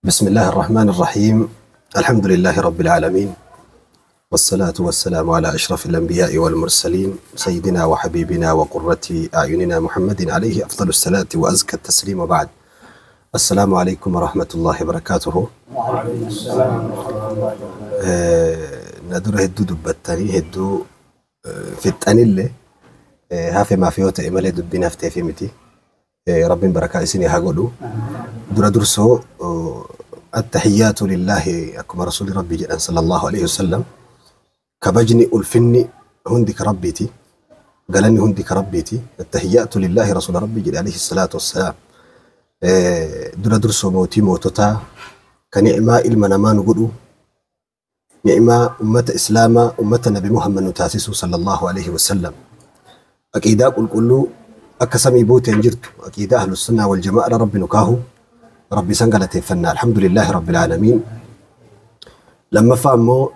بسم الله الرحمن الرحيم. الحمد لله رب العالمين، والصلاة والسلام على أشرف الأنبياء والمرسلين سيدنا وحبيبنا وقرة أعيننا محمد عليه أفضل الصلاة وأزكى التسليم. وبعد، السلام عليكم ورحمة الله وبركاته. وعليكم السلام ورحمة الله وبركاته. ندور هدو دبتاني هدو في التانيل هافي ما فيه تأمل دبنا في متي رب بركة إسني هقولو درسو التحيات لله أكما رسول ربي جل صلى الله عليه وسلم كبجني ألفني هندك ربيتي قالني هندك ربيتي التحيات لله رسول ربي جل عليه الصلاة والسلام. درسو موتي موتتا كنعمة المنامان قلو نعمة أمة إسلام أمة نبي محمد تاسس صلى الله عليه وسلم. أكيدا قل كله أكسمي بوتين جرت أكيدا أهل السنة والجماعة ربي نكاهو ربي سنقلت فنا الحمد لله رب العالمين. لما فهموا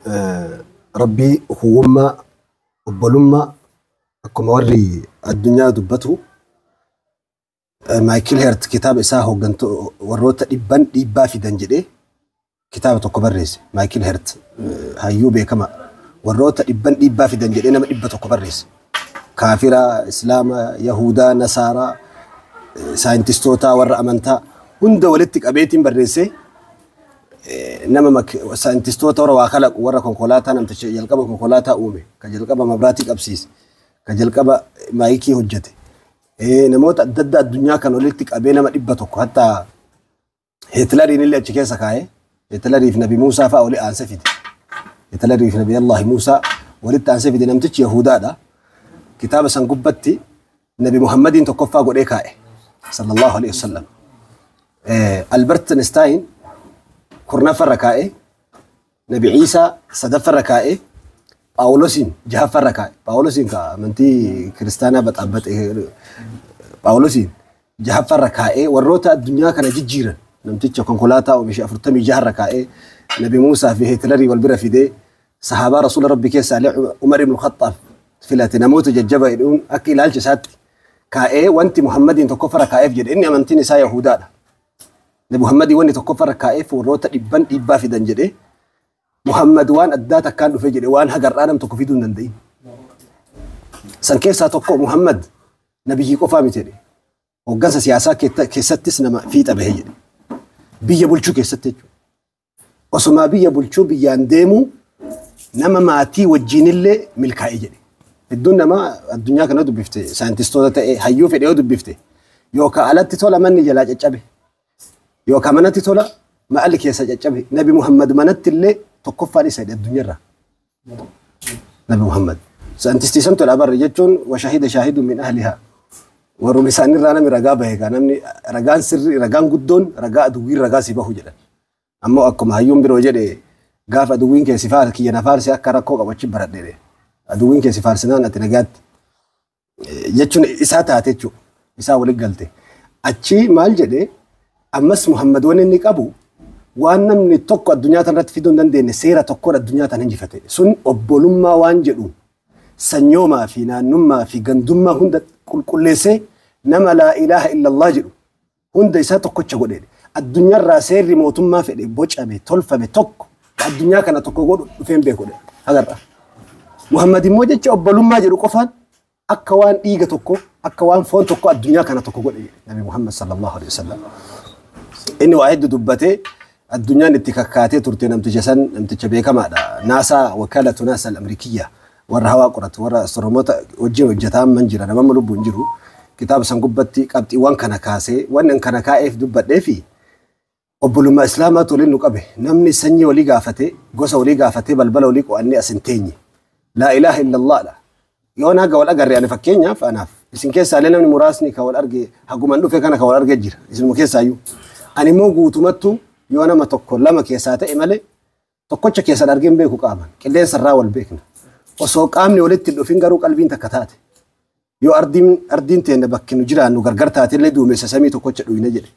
ربي هو ما وبلما أكما وري الدنيا دبته مايكل هيرت كتاب إساهو قنتو وروت إبا في دنجده كتابة كبرز مايكل هيرت هايوبي كما وروت إبا في دنجده نما إبا كبرز كافرة إسلام يهودا نصارى ساينتستوتا ورا أمانتا هند ولدتك أبيتين بريسي نما ساينتستوتا ورا واخلق ورا كونكولاتا نمتش يلقب كونكولاتا أومي كجلقب مبراتك أبسيس كجلقب مايكي هجتي نموت أدد الدنيا كانوا ولدتك أبينا ما إبتك حتى هتلري اللي أتشكي سكاي هتلري في نبي موسى فأولي أنسفيد هتلري في نبي الله موسى ولدت أنسفيد نمتش يهودا ده كتاب سنقبتي نبي محمد تكفى قريكاي صلى الله عليه وسلم. ألبرت نستاين كورنا فركاي نبي عيسى صدف فركاي باولوسين جها فركاي باولوسين كمنتي كريستانا بتأبت باولوسين جها فركاي وروتا الدنيا كان جيجيرا نمتيجا كونكولاتا ومشي أفرتمي جها ركاي نبي موسى في هتلري والبرا في دي صحابة رسول ربي كيس علي عمر بن الخطاب فلاتي نموت ججبا يدون أكي لالش سات كاي وانت محمد تكفر كايف جد إني أمنتني سا يهودا نبي محمد وانت تكفر كايف وروتا إبا في دنجده محمد وان أداتا كان في جد وان هجر آدم تكفيدون دندين سنكيف ساتوكو محمد نبي كوفا متري وقصة سياسة كيستس نما في تبهي بيا بولشو كيستج وسما بيا بولشو بيان ديمو نما ماتي وجين اللي ملكاي جدي الدنيا كانت بيفتي ساينتستوتا تاي هيو في ديو بيفتي يوكا علات تولا من جلا جچبه يوكا منت تولا ما قالك يا سجچبه نبي محمد منت اللي تكفاني سيد الدنيا را نبي محمد ساينتستيسن تولا بر يجون وشهيد شاهد من اهلها ورمسان رانا مرغا بهغا نمني رغان سر رغان غدون رغا دوير رغا سيبه جدا اما اكم هيوم برو جدي غافا دوين كي سفار كي نفارسي اكركو قبچ بردده aduwin keessa faarsinaan ati nagaatti jechuun isaa taatechu isaa wali galte achi maal jedhe ammas Muhammad waan inni qabu waan namni tokko addunyaa tanarratti fiduu hin dandeenye seera tokko addunyaa tan injifate sun obbolummaa waan jedhu sanyoomaa fi naannummaa fi gandummaa hunda qulqulleessee nama laa ilaaha illa Allah jedhu hunda isaa tokkocha godhe addunyaarraa seerri mootummaa fedhe bocame tolfame tokko addunyaa kana tokko godhu dhufeen beekudha agarra. محمد موجة أبلوما جرو قفان أكوان إيجا توكو أكوان فون توكو الدنيا كانت توكو قول نبي محمد صلى الله عليه وسلم إنه واحد دبته الدنيا نتكاكاتي ترتين نمتجسن نمتجبيك ما ناسا وكالة ناسا الأمريكية ورهوا قرط ور استرومات وجه وجتام منجرا نما ملوب بنجرو كتاب سنقبتي كابتي وان كان كاسي وان كان كائف دبته في أبلوما إسلامات ولين قبه نمني سني ولي قافته قصة ولي قافته بلبل وليك وأني أسنتيني لا إله إلا الله لا يونا قول أجر يعني فكينيا فأنا إسم كيس علينا من مراسني كول أرجع حقوم أنو فيك أنا كول أرجع جير إسم كيس أيو أنا موجود تمتو يونا ما تقول لما كيسات إمالي تقولش كيس أرجع بيكو كامان كلين سرّا والبيكنا وسوق أمني ولدت الأفين قرو قلبين تكتات يو أردين تين بكنو جرا أنو غرغرتات اللي دوم سسمي تقولش دوينه جري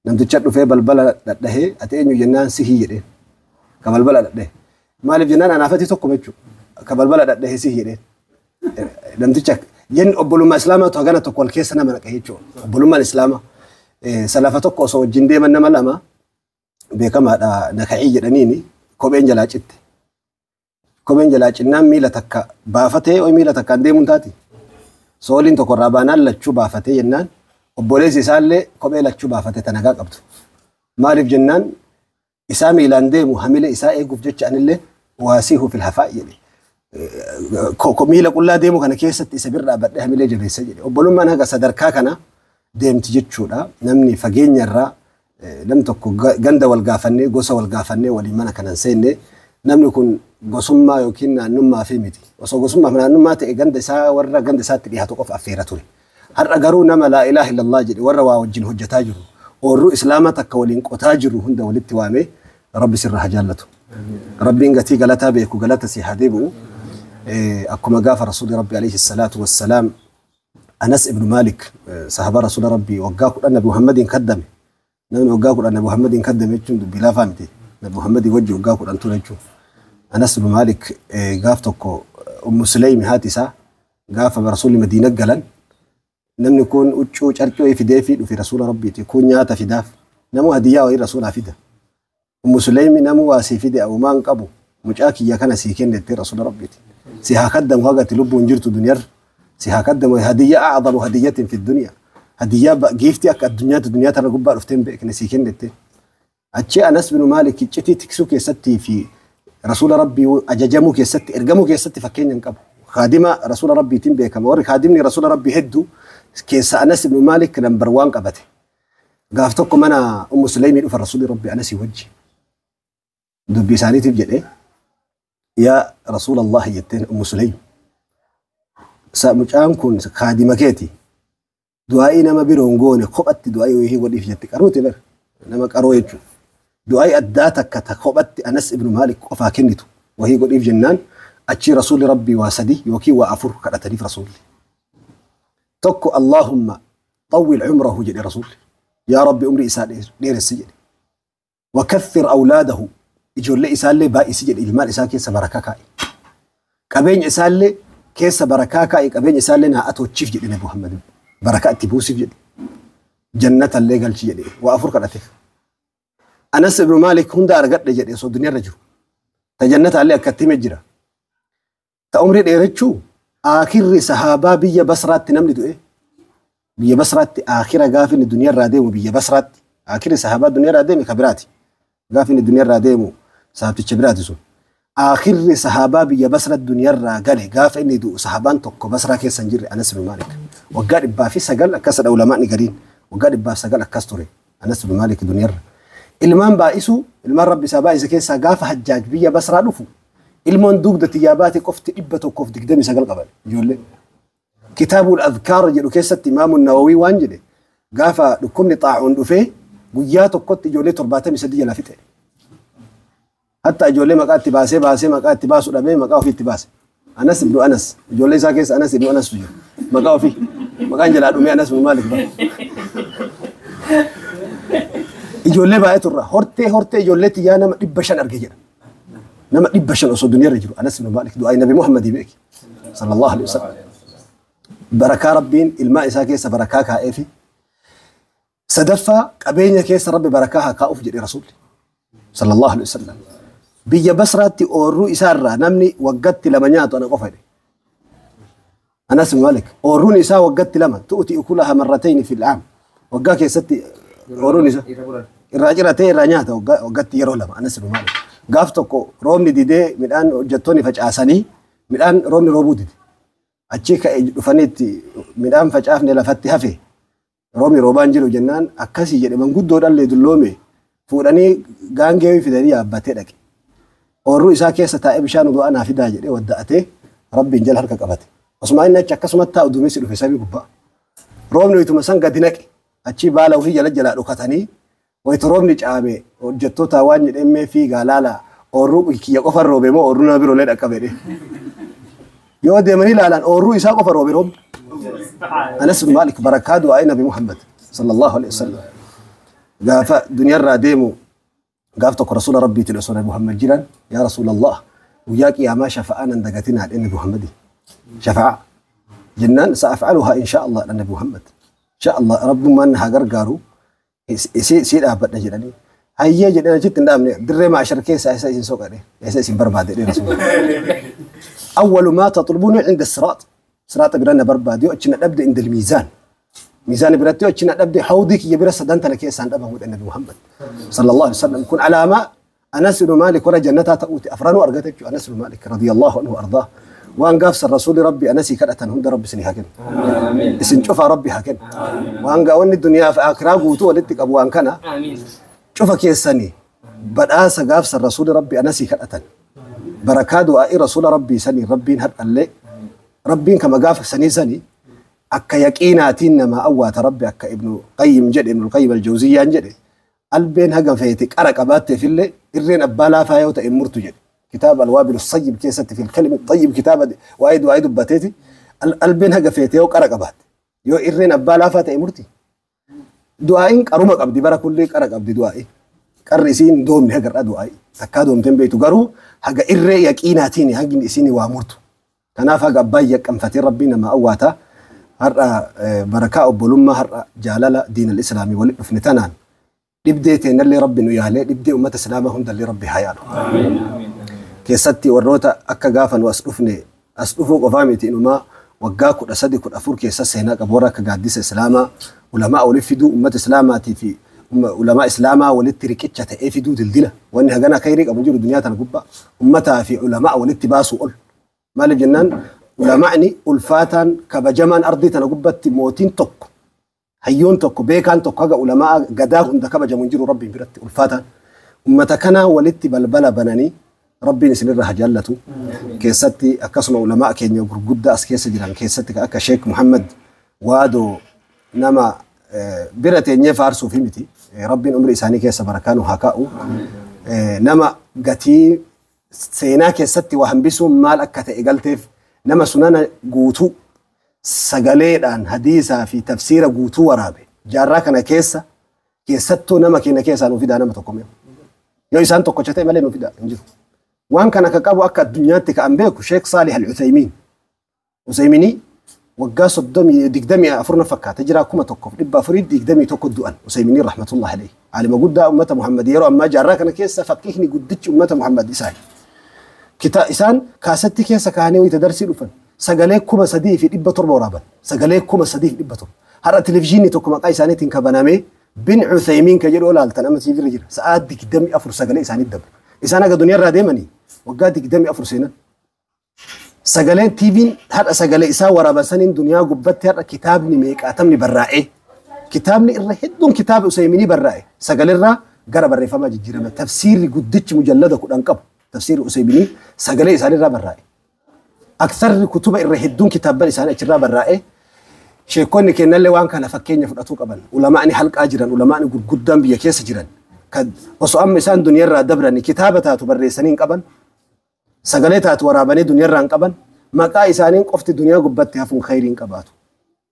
نمتشتو في بلبلا ده أتيني جنان سهي جري كبلبلا ده ما لي جنان أنا فتي تقومتشو كبلبلا ده سهي جري نمتشك ين أبولما إسلامه تهجنا تقول كيس أنا من كهيجو أبولما الإسلام سلافتك وصو الجندي من نملما beekamaadha naka'ii jedhaniini kopheen jalaa citte. Kopheen jalaa cinnaan miila takka baafatee miila takkaan deemuun taati. Sooliin tokko irraa baanaan lachuu baafatee jennaan obboleessi isaallee kophee lachuu baafatee tanagaa qabdu. Maaliif jennaan isaa miilaan deemu hamilee isaa eeguuf jecha anillee waasiihu fil hafaa jedhe. Miila qullaa deemu kana keessatti isa bira dhaabadhee hamilee jabeessa jedhe. Obbolummaan haga sadarkaa kana deemti jechuudha. Namni fageenya irraa namni tokko ganda wal gaafannee gosa wal gaafannee waliin mana kanan seenne namni kun gosummaa yookiin naannummaa fi miti. Osoo gosummaa fi naannummaa ta'e ganda isaa warra ganda isaatti dhiyaatu qofa affeera ture. Har'a garuu nama laa ilaaha illallah jedhe warra waa wajjin hojjetaa jiru. Oorruu islaamaa takka waliin qotaa jiru hunda walitti waamee rabbi sirra haa jaallatu. Rabbiin gatii galataa beeku galata si haa deebi'u. akkuma gaafa rasuulli rabbi alayhi salaatu wassalaam Anas ibn Malik sahaba rasuula rabbi waggaa 10 nabi Muhammadin kaddame namni waggaa 10 nabi Muhammadin kaddame jechuun dubbii laafaa miti nabi Muhammadin wajji waggaa 10 ture jechuun Anas ibn Malik gaaf tokko Ummu Sulaym haati isaa gaafa rasuulli Madiina galan namni kun uccuu carqoo fidee fi dhufi rasuula rabbiiti kun nyaata fidaaf namu hadiyaa wayii rasuulaa fida Ummu Sulaym namu waasii fide awmaan qabu mucaa kiyya kana sii kennete rasuula rabbiiti si hakadam wagati lubbuun jirtu dunyar si hakadam hadiya a'zamu hadiyatin fi dunya hadiya gifti akka dunya tana gubbaa dhufteen beekne sii kennete achi Anas bin Malik citi tiksu keessatti fi rasuula rabbii ajajamu keessatti ergamu keessatti fakkeenyan qabu khadima rasuula rabbiitiin beekama warri khadimni rasuula rabbii heddu keessa Anas bin Malik number 1 qabate gaaf tokko mana Ummu Sulaym dhufa rasuuli rabbii Anas wajji dubbi isaaniitiif jedhe يا رسول الله يتين أم سليم سامجان كون خادمة كيتي دعائي نما بيرونغوني خبت دعائي وهي ودي في جتك أروتي بر نما كرويتشو دعائي أداتك كخبت أنس ابن مالك قفا كنتو وهي ودي في جنان أتشي رسول ربي واسدي يوكي وأفر كذا تريف رسول تكو اللهم طول عمره جدي رسول يا ربي أمري إسال دير السجن وكثر أولاده ijoollee isaallee baay'isi jedhe ilmaan isaa keessa barakaa kaa'e qabeenya isaallee keessa barakaa kaa'e qabeenya isaallee naa atoochiif jedhe nabi Muhammad barakaa itti buusiif jedhe jannatallee galchi jedhe waa afur kadhateef Anas ibn Malik hunda argadhe jedhe osoo dunyaarra jiru ta jannatallee akkatti hime jira ta umrii dheerachuu aakirri sahaabaa biyya Basraatti namni du'e biyya Basraatti aakira gaafini dunyaarraa deemu biyya Basraatti aakirri sahaabaa dunyaarraa deeme kabiraati gaafini dunyaarraa deemu sahabticha biraati sun akhirri sahabaa biyya Basra dunyaarraa gale gaafa inni du'u sahabaan tokko Basra keessa hin jirre Anas ibn Malik waggaa 109 akkas dha ulamaani gariin waggaa 109 akkas ture Anas ibn Malik dunyaarra ilmaan baa'isu ilmaan rabbi isaa baa'isa keessa gaafa hajjaaj biyya Basra dhufu ilmoon dugda tiyaabaati qofti 129 qaban ijoollee kitaabul adhkaar jedhu keessatti imaamu Nawawi waan jedhe gaafa dhukkubni xaa'uun dhufee guyyaa tokkotti ijoollee 73 jala fixe hatta ijoollee maqaatti baasee maqaatti baasu dhabee maqaa ofiitti baase Anas ibn Anas ijoollee isaa keessa Anas ibn Anas tuju maqaa ofii maqaan jalaa dhumee Anas ibn Malik ba ijoollee baay'ee turra hortee ijoollee tiyyaa nama 500 arge jedha nama 500 osoo dunyaarra jiru Anas ibn Malik du'aa nabi Muhammad beeki sallallahu alaihi wasallam barakaa rabbiin ilmaa isaa keessa barakaa kaa'eefi sadaffa qabeenya keessa rabbi barakaa haa kaa'uuf jedhe rasuulli sallallahu alaihi wasallam biyya Basraatti oorruu isaarraa namni waggatti 2 nyaatu ana qofa jedhe Anas ibn Malik oorruun isaa waggatti 2 tu'ti ukulaha marratayn fil aam waggaa keessatti oorruun isaa irraa ciratee irraa nyaata waggatti yeroo 2 Anas ibn Malik gaaf tokko roobni didee midhaan hojjettoonni facaasanii midhaan roobni roobuu dide achi ka'e dhufanitti midhaan facaafne lafatti hafe roobni roobaan jiru jennaan akkasii jedhe manguddoodhaan dulloome fuudhanii gaangee fidanii yaabbatee dhaqe oorruu isaa keessa taa'ee bishaan du'aa naa fidaa jedhee wadda'atee rabbiin jala harka qabate osuma inni achi akkasumatti taa'u duumessi dhufe sabii gubbaa roobni wayituma san gadi naqe achi baala ofii jalaa dhokatanii wayitu roobni caame hojjettoota waan jedhamee fiigaa laala oorruu kiyya qofa roobe moo oorruu nama biroolee dhaqqabe yoo deemanii ilaalan oorruu isaa qofa roobe roobni Anas ibn Malik barakaa du'aa nabi Muhammad sallallahu alaihi wasallam gaafa dunyaarraa deemu gaaf tokko rasuula rabbiitiin osoo nabi Muhammad jiran yaa rasuulallah guyyaa qiyaamaa shafa'aa nan dagatinaa nabi Muhammad shafa'a jennaan sa'af'aluhaa insha Allah nabi Muhammad insha Allah rabbummaan haa gargaaru si dhaabbadha jedhanii هيا جدنا جت ندامني دري مع شركة سايسا ينسوق عليه يساس برباد رسول أول ما تطلبون عند الصراط صراط برنا برباد يوتشنا نبدأ عند الميزان ميزان برتي يوتشنا نبدأ حوضك يبرا صدنت لك يسان أبا النبي محمد صلى الله عليه وسلم يكون علامة أنس بن مالك ورا جنتها تأوتي أفران وأرقتك أنس بن مالك رضي الله عنه وأرضاه وان قافس الرسول ربي أنسي كرأتن هم ربي سني هكذا اسم شوف ربي هكذا وان قاون الدنيا في آخرة قوتو ولدك أبوان كنا شوف كيس سني بدأس قافس الرسول ربي أنسي كرأتن بركات وآي رسول ربي سني ربي هر اللي ربي كما قافس سني أكا يقيناتين ما أوات ربي أكا ابن قيم جد ابن القيم الجوزية جد البين هقا فيتك أرق أبات في اللي إرين أبالا فايوتا إمرتو جد كتاب الوابل الصيب كيست في الكلمة الطيب كتاب وايد باتيتي البين هقا فيتي يو أرق أبات يو إرين أبالا فاتا إمرتي دعائين أرومك أبدي برا كلك أرق أبدي دعائي كرسين دوم هقر أدعائي تكادهم تنبيتو قرو هقا إرين يكيناتيني هقا إسيني وامرتو تنافق أبايك أنفتي ربنا ما أواتا هرأ بركاء بلوما هرأ جالالة دين الإسلامي ولفنتنان دبديتين اللي ربنا يالي دبدي أمة السلامة هند اللي ربي حياله كيستي وروتا أكا غافن أسلوفو قفاميتي إنما وقاكو أسدي كو أفور كيساس هناك أبورا كقاديس إسلاما علماء ولفدو أمة إسلاماتي في علماء إسلاما ولتركتشة تأفدو دلدلة وأن هغانا كيريك أبو جيرو دنيا تنقبا أمتها في علماء ولتباسو قل مال الجنان علماءني ألفاتان كبجمان أرضي تنقبت موتين توك هيون توك بيكان توك هغا علماء قداه عند كبجمون جيرو ربي برت ألفاتان أمتكنا ولتبالبلا بناني ربي نسنر رهجالته كيستي أكسم علماء كينيا غرغدا أسكيس جيران كيستي أكا شيخ محمد وادو نما برتين فارسو في متي ربي أمر إساني كيس بركانو هكاو نما قتي سينا كيستي وهنبسو مال أكتا إقالتف نما سنانا قوتو سقاليدان حديثا في تفسير قوتو ورابي جاراكنا كيسا كيستو نما كينا كيسا نفيدا نما تقوم يو إسان تقوشتي مالي نفيدا انجلو وان كان كقابو أكا الدنيا تكأمبيكو شيخ صالح العثيمين عثيميني وقاس الدمي دقدمي أفرنا فكا تجرى كما توقف إبا فريد دقدمي توقف دوان عثيميني رحمة الله عليه على ما قد أمة محمد يرو أما جاراكنا كيسا فكيهني قدتش أمة محمد إسان كتا إسان كاستي كيسا كهاني ويتدرسي لفن سقاليك كما سدي في إبا تربة ورابا سقاليك كما سدي في إبا تربة هرأ تلفزيوني توقف قايساني تنكبنامي بن عثيمين كجرو لالتن أما تيفي رجل ساعات دقدمي أفر سقالي إساني الدبر إسانا قد دنيا راديماني وقاد قدامي أفرسينا سجلين تيفين هذا سجلي إسا ورا سنين دنيا قبضت هذا كتابني ميك أتمني برائي كتابني الرهدون كتاب أسيمني برائي سجل الرا قرب الرفما جيرما تفسير قدتش مجلدة كل أنقب تفسير أسيمني سجلي إسا الرا برائي أكثر كتب الرهدون كتاب بني إسا الرا برائي شيكون كنا اللي وان كان فكين يفرطوك قبل ولما أني حلق أجرا ولما أني قدام بيكيس جيران كد وسؤال إنسان دنيا الرا دبرني كتابتها تبرر سنين قبل سجلتها ورابني دنيا الران قبل ما كا إسانين قفت الدنيا قبتها فون خيرين قباتو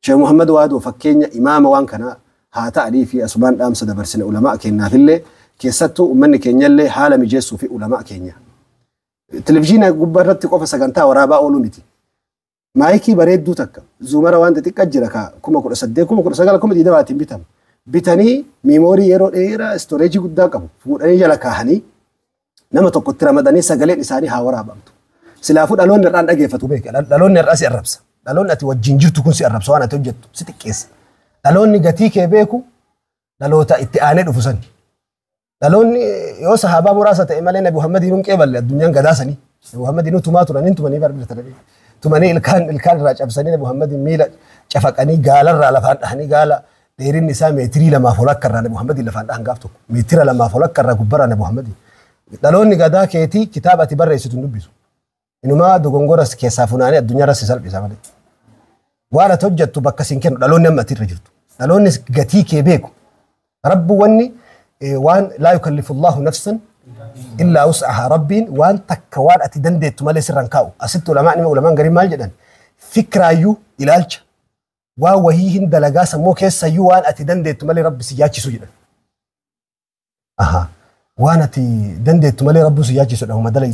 شيخ محمد وادو فكينيا إمام وان كنا هاتا علي في أسبان أمس دبرسن علماء كينيا في اللي كيستو ومن كينيا اللي حالة مجلسو في علماء كينيا التلفزيون قبرت قف سجنتا ورابا أولوميتي مايكي بريد دو تكا زومرا وان تتكجر كما كل صدق كما كل سجل كم دي دوات بيتني ميموري يرو إيرا استوريجي قدام كم فورني جلا كهني نما تقطر مدني سجلين إساني هاورا بامتو سلافود ألون نران أجيفتو بيك ألون نرأس الربس ألون أتي وجنجر تكون سي الربس وأنا توجد ستكيس ألون نجاتيك بيكو ألون تأتيانه دفوسن ألون يو صحابة مراسة إمالنا محمد ينوم كيبل الدنيا قداسني محمد ينو توماتو نين توماني باربل تربي توماني الكان راج أبسنين محمد ميلا شافك أني قال الرالفان أني قال ديرين نساء متري لما فلك كرنا محمد اللي فان أنقافتو متري لما فلك كرنا كبرنا محمد دالوني قدا كيتي كتابة بريسة نبيسو إنما دوغونغورس كيسافوناني الدنيا راسي سلبي سامالي وانا توجدت بكسين كنو دالوني أما تيرجلتو دالوني قتي كيبيكو رب واني وان لا يكلف الله نفسا إلا وسعها ربين وان تكوان أتدندت مالي سران كاو أسدت علماء نما علماء قريب مال جدا فكرة يو إلالج وهيهن دلقاسا مو كيسا يو وان أتدندت مالي رب سياتي سجدا وانا تي دندت مالي رب سياتي سجدا هم دلقي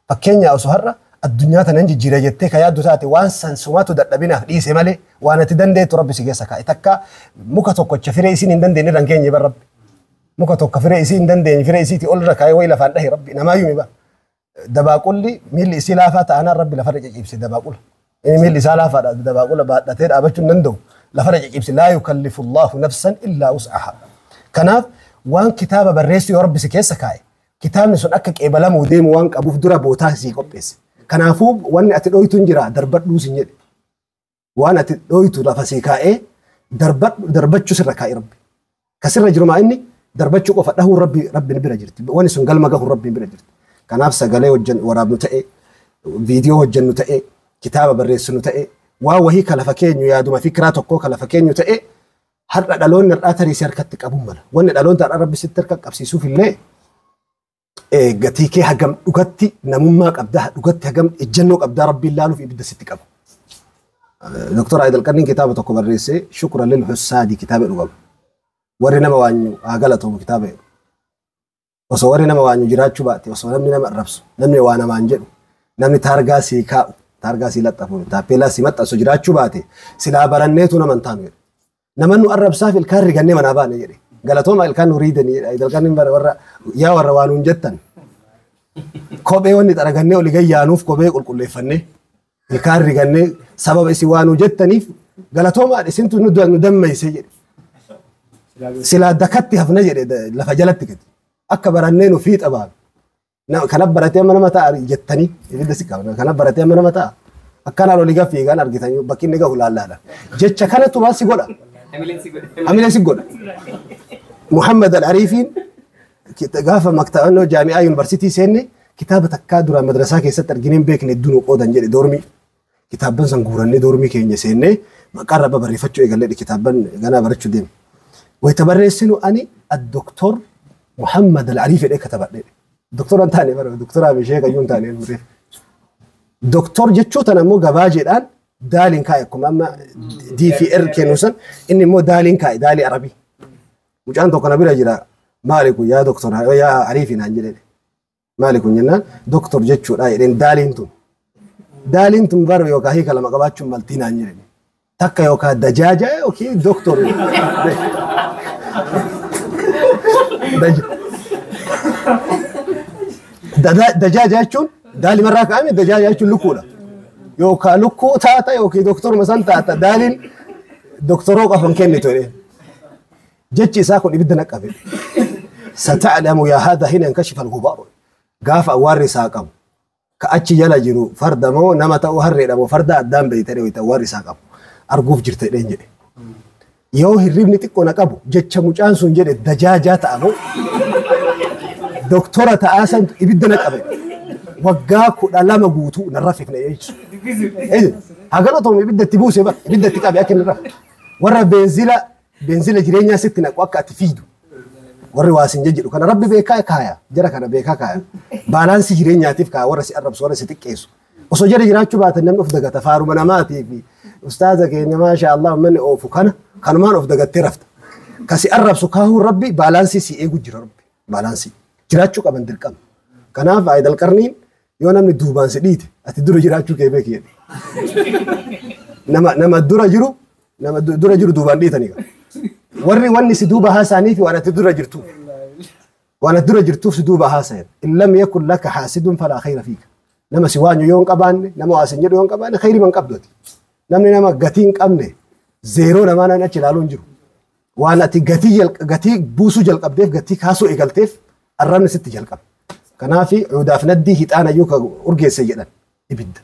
فكينيا أو سهرة الدنيا تنجي جيرجتك يا دوتاتي وان سنسوماتو دبنا ديس مالي وانا تدندت رب سيجسكا إتكا مكتوك تشفيري سين دندن رانكيني بالرب muka tokko firee isii hin dandeenye firee isiiti ol irra kaayee wayii lafaan dhahe rabbi namaa yuumi ba dabaaqulli miilli isii laafaa ta'anaan rabbi lafarra ciciibse dabaaqula inni miilli isaa laafaadha dabaaqula baadhatee dhaabachuu hin danda'u lafarra ciciibse laa yukallifu Allahu nafsan illaa wus'aha kanaaf waan kitaaba barreessu yoo rabbi si keessa kaa'e kitaabni sun akka qeebalamuu deemu waan qabuuf dura bootaa sii qopheesse kanaafuu wanni ati dhoytu hin jira darbadhuu sin jedhe waan ati dhoytu lafa sii kaa'ee darbachuu sirra kaa'e rabbi kasirra jiru maa inni darbachuu qofa dhahuu rabbi bira jirti wanni sun galma gahu rabbi bira jirti kanaaf sagalee waraabnu ta'e viidiyoo hojjennu ta'e kitaaba barreessinu ta'e waa wahii kalafa keenyu yaaduma fikiraa tokkoo kalafa keenyu ta'e har'a dhaloonni har'aa tarii si harkatti qabuun mala wanni dhaloonni har'aa rabbi sitti harka qabsiisuuf illee gatii kee hagam dhugatti namummaa qabdaa dhugatti hagam ejjennoo qabdaa rabbi ilaaluuf ibidda sitti qabu. Dr. Aidal Qarniin kitaaba tokko barreessee shukran lil hussaadi kitaaba dhugamu. Warri nama waanyu haa galatomu kitaaba jedhu. Osoo warri nama waanyu jiraachuu baate osoo namni nama arrabsu namni waa namaan jedhu namni taargaa sii kaa'u taargaa sii laxxafu taappeellaa sii maxxansu jiraachuu baate silaa baranneetu nama hin taanu jedhe. Nama nu arrabsaaf ilkaan rigannee manaa baane jedhe. Galatooma ilkaan nu riidanii jedha. Aidal Qarniin warra yaa warra waan nuun jettan. Kophee wanni xaragannee olii gayyaanuuf kophee qulqulleeffannee ilkaan rigannee sababa isin waan nu jettaniif galatooma isintu nu dammeeyse jedhe. Silaa dakatti hafna jedhe lafa jalatti gadi. Akka barannee nu fiixa baalu. Kana baratee amma nama ta'a jettanii ibidda si qabna. Kana baratee amma nama ta'a. Akkanaan olii gaafa fiigaan argitanii bakki inni gahu laallaadha. Jecha kanatu waan si godha. Hamilee si godha. Muhammad Al-Ariifiin gaafa maktabannoo jaami'aa yuunivarsiitii seenne kitaaba takkaa duraan madrasaa keessatti argineen beekne hedduu qoodan jedhe doormii. Kitaabban san guurannee doormii keenya seennee maqaa rabba barreeffachuu eegallee kitaabban ganaa barachuu deemu. Wayita barreessinu ani ad-doktor Muhammad Al-Ariif jedhee katabadhe. Doktora hin taane bara doktora Abishee Qayyuu hin taane murreef. Doktor jechuu tan ammoo gabaajeedhaan daaliin kaa'e akkuma amma DFR kennu san inni immoo daaliin kaa'e daalii arabii. Mucaan tokko na bira jira maali kun yaa doktora yaa Ariifi naan jedhee. Maali kun jennaan doktor jechuudha jedheen daaliin tun. Daaliin tun bara yookaan hiika lama qabaachuun maltii naan jedhee. Takka yookaan dajaaja yookiin doktor. Dajaaja jechuun daali marraa kaa'ame dajaaja jechuun lukkuudha. Yookaan lukkuu taata yookiin doktoruma san taata daaliin doktoroo qafan kennitu jedhee. Jechi isaa kun ibidda naqqabe. Sata'lamu yaa haadha hina inkashifa al-gubaaru. Gaafa awwaarri isaa qabu. Ka achi jala jiru farda moo nama ta'uu harreedha moo farda addaan beeytanii wayita awwaarri isaa qabu. Arguuf jirte dheen jedhe. Yoo hirribni xiqqoo na qabu jecha mucaan sun jedhe dajaajaa ta'a moo doktora ta'aa san ibidda naqqabe. Waggaa 12 guutuu narra fifne jechuudha. Hagalatoom ibidda itti buuse bara ibidda itti qabe akka inni irra. Warra beenzila jireenyaa sitti naqu akka ati fiidu. Warri waasin jedhu kana rabbi beekaa kaaya jara kana beekaa kaaya. Baalaansii jireenyaatiif kaaya warra si arrabsu warra si xiqqeessu. Osoo jara jiraachuu baatan namni of dagata faaruma namaatii fi ustaaza keenya maasha Allah manni oofu kanumaan of dagattee rafta. Kasi arrabsu kaahuu rabbi baalaansii si eegu jira rabbi baalaansii jiraachuu qaban dirqama. Kanaaf Aidal Qarniin yoo namni duubaan si dhiite ati dura jiraachuu kee beeki jedhe. Nama dura jiru duubaan dhiitanii qaba. Warri wanni si duuba haasaanii fi waan ati dura jirtu. Waan ati dura jirtuuf si duuba haasayan. In lam yakun laka haasidun falaa khayra fiika. Nama si waanyu yoo hin qabaanne nama waasin jedhu yoo hin qabaanne khayri man qabdooti. Namni nama gatii hin qabne zeeroo namaa namni achi ilaaluu hin jiru. Waan ati gatii buusuu jalqabdeef gatii kaasuu eegalteef arrabni sitti jalqaba. Kanaaf cuudaaf naddii hixaana yoo ka urgeesse jedhan ibidda.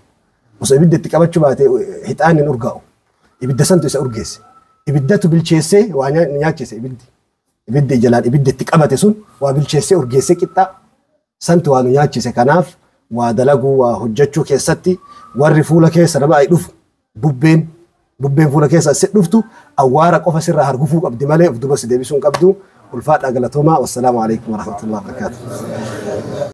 Osoo ibidda itti qabachuu baate hixaanni hin urgaa'u. Ibidda santu isa urgeesse. Ibiddatu bilcheessee waa nyaachise ibiddi. Ibiddi jalaan ibidda itti qabate sun waa bilcheessee urgeessee qixxaa santu waa nu nyaachise. Kanaaf waa dalaguu waa hojjechuu keessatti warri fuula keessa nama ay dhufu bubbeen fuula keessa si dhuftu awwaara qofa sirraa hargufuu qabdi malee of duba si deebisuu hin qabdu. Ulfaadhaa galatoomaa. Wassalaamu alaikum warahmatullahi wabarakatuh.